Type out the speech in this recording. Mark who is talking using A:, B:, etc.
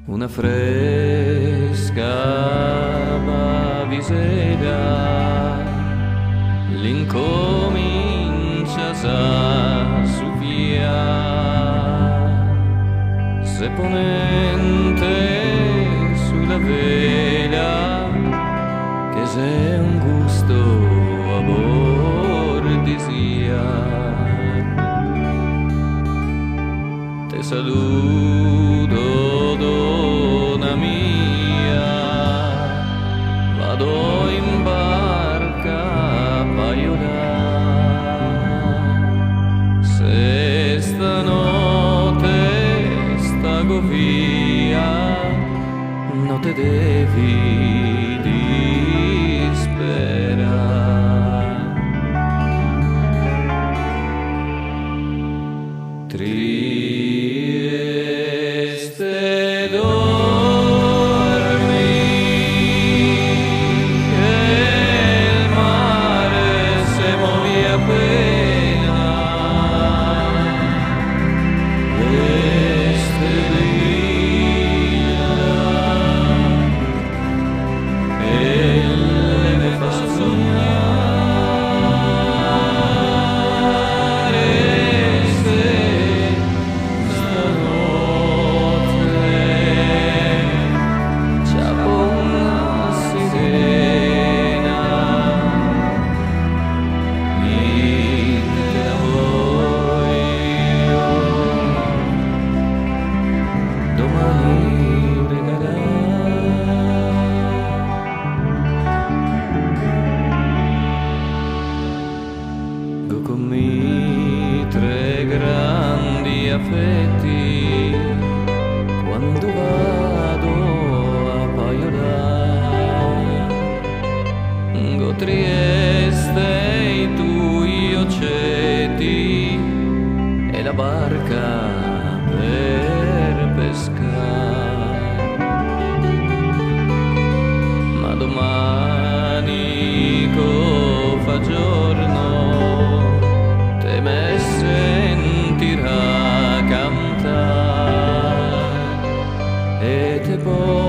A: una fresca bavisera l'incomincia a soffiare, se ponente sulla vela che se un gusto a bordisia. Te saluto, donna mia, vado in barca a paiolare. Se stanotte stago via, non te devi disperare. Trieste dormi, che il mare se muove appena, le stelle e le fa sognare. Con tre grandi affetti quando vado a paiolare, go Trieste i tuoi occetti e la barca per pescare, ma domani co fa giorno me sentirà cantare e te poi